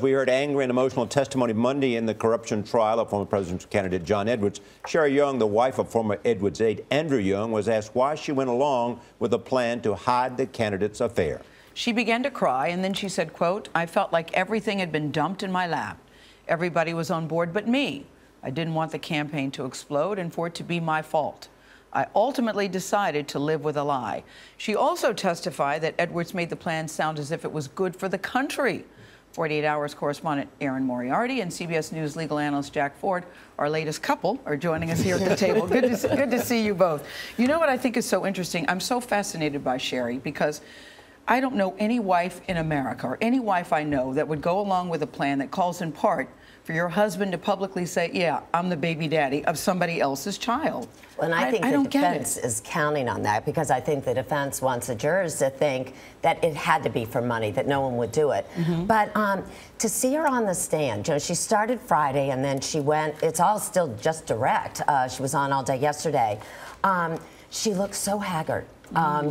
we heard angry and emotional testimony Monday in the corruption trial of former presidential candidate John Edwards. Cheri Young, the wife of former Edwards aide Andrew Young, was asked why she went along with a plan to hide the candidate's affair. She began to cry, and then she said, quote, "I felt like everything had been dumped in my lap. Everybody was on board but me. I didn't want the campaign to explode and for it to be my fault. I ultimately decided to live with a lie." She also testified that Edwards made the plan sound as if it was good for the country. 48 Hours correspondent Erin Moriarty and CBS News legal analyst Jack Ford, our latest couple, are joining us here at the table. Good to see you both. You know what I think is so interesting? I'm so fascinated by Cheri because I don't know any wife in America, or any wife I know, that would go along with a plan that calls in part for your husband to publicly say, yeah, I'm the baby daddy of somebody else's child. Well, and I think the defense is counting on that, because I think the defense wants the jurors to think that it had to be for money, that no one would do it. But to see her on the stand, you know, she started Friday and then she went, it's all still just direct. She was on all day yesterday. She looks so haggard.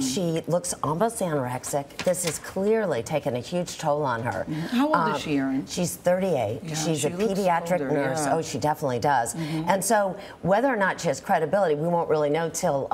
She looks almost anorexic. This has clearly taken a huge toll on her. How old is she, Erin? She's 38. Yeah, she's a pediatric nurse. Yeah. Oh, she definitely does. And so whether or not she has credibility, we won't really know till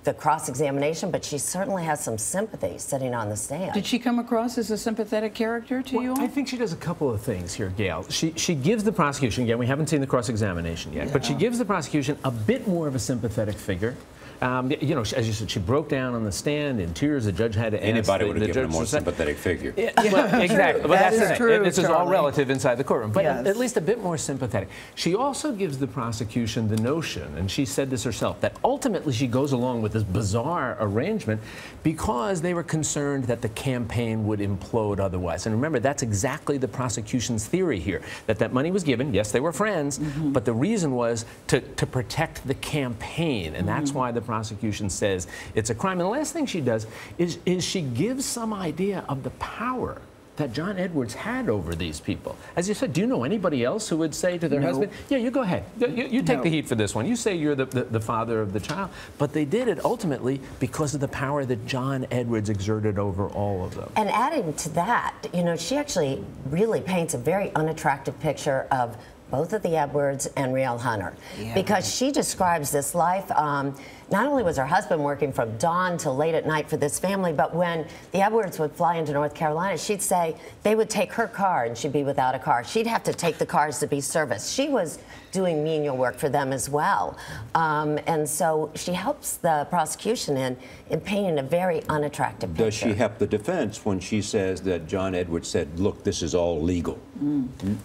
the cross-examination, but she certainly has some sympathy sitting on the stand. Did she come across as a sympathetic character to you all? I think she does a couple of things here, Gail. She gives the prosecution, again, we haven't seen the cross-examination yet, but she gives the prosecution a bit more of a sympathetic figure. You know, as you said, she broke down on the stand in tears. The judge had to ask. Anybody would have given a more sympathetic figure. Yeah, well, exactly. But that's the thing. This is all Charlie. relative inside the courtroom. But Yes. at least a bit more sympathetic. She also gives the prosecution the notion, and she said this herself, that ultimately she goes along with this bizarre arrangement because they were concerned that the campaign would implode otherwise. And remember, that's exactly the prosecution's theory here, that money was given. Yes, they were friends, but the reason was to protect the campaign, and that's why the prosecution says it's a crime. And the last thing she does is she gives some idea of the power that John Edwards had over these people. As you said, do you know anybody else who would say to their husband, yeah, you go ahead. You take the heat for this one. You say you're the father of the child. But they did it ultimately because of the power that John Edwards exerted over all of them. And adding to that, you know, she actually really paints a very unattractive picture of both of the Edwards and Riel Hunter, because she describes this life. Not only was her husband working from dawn till late at night for this family, but when the Edwards would fly into North Carolina, she'd say they would take her car and she'd be without a car. She'd have to take the cars to be serviced. She was doing menial work for them as well. And so she helps the prosecution in painting a very unattractive picture. Does she help the defense when she says that John Edwards said, look, this is all legal?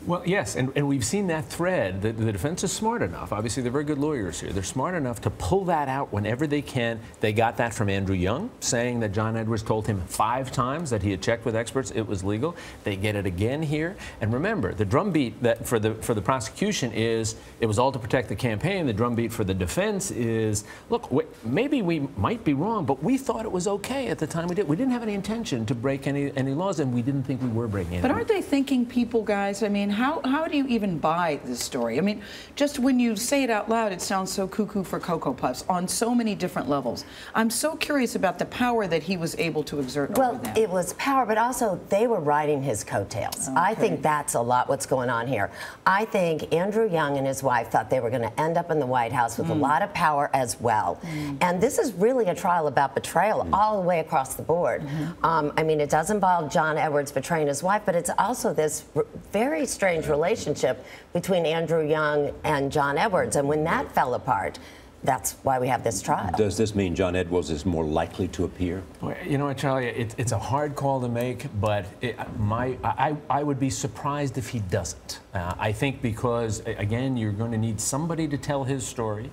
Well, yes, and we've seen that thread. The defense is smart enough. Obviously, they're very good lawyers here. They're smart enough to pull that out whenever they can. They got that from Andrew Young, saying that John Edwards told him 5 times that he had checked with experts, it was legal. They get it again here. And remember, the drumbeat that for the prosecution is it was all to protect the campaign. The drumbeat for the defense is, look, maybe we might be wrong, but we thought it was okay at the time we did. We didn't have any intention to break any laws, and we didn't think we were breaking any. But aren't they thinking people, guys? I mean, how do you even buy this story? I mean, just when you say it out loud, it sounds so cuckoo for Cocoa Puffs on so many different levels. I'm so curious about the power that he was able to exert over them. Well, it was power, but also they were riding his coattails. Okay. I think that's a lot what's going on here. I think Andrew Young and his wife thought they were going to end up in the White House with a lot of power as well. And this is really a trial about betrayal all the way across the board. I mean, it does involve John Edwards betraying his wife, but it's also this very strange relationship between Andrew Young and John Edwards. And when that fell apart, that's why we have this trial. Does this mean John Edwards is more likely to appear? Well, you know what, Charlie, it's a hard call to make, but I would be surprised if he doesn't. I think because, again, you're going to need somebody to tell his story.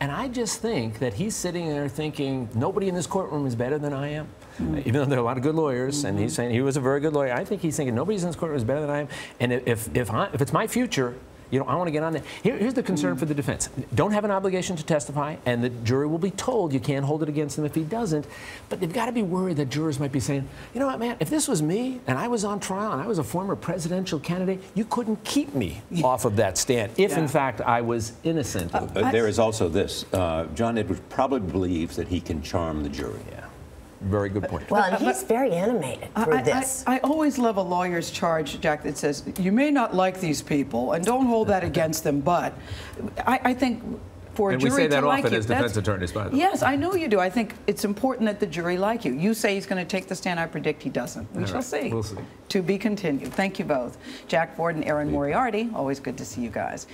And I just think that he's sitting there thinking, nobody in this courtroom is better than I am. Even though there are a lot of good lawyers, and he's saying he was a very good lawyer, I think he's thinking, nobody's in this courtroom is better than I am. And if it's my future, you know, I want to get on there. Here's the concern for the defense. Don't have an obligation to testify, and the jury will be told you can't hold it against him if he doesn't. But they've got to be worried that jurors might be saying, you know what, man, if this was me, and I was on trial, and I was a former presidential candidate, you couldn't keep me off of that stand, if in fact I was innocent. There is also this. John Edwards probably believes that he can charm the jury. Very good point. Well, and he's very animated through this. I always love a lawyer's charge, Jack, that says, you may not like these people, and don't hold that against them, but I think for a jury to like you. And we say that often as defense attorneys, by the way. Yes, I know you do. I think it's important that the jury like you. You say he's going to take the stand. I predict he doesn't. We shall see. We'll see. To be continued. Thank you both. Jack Ford and Erin Moriarty. Always good to see you guys.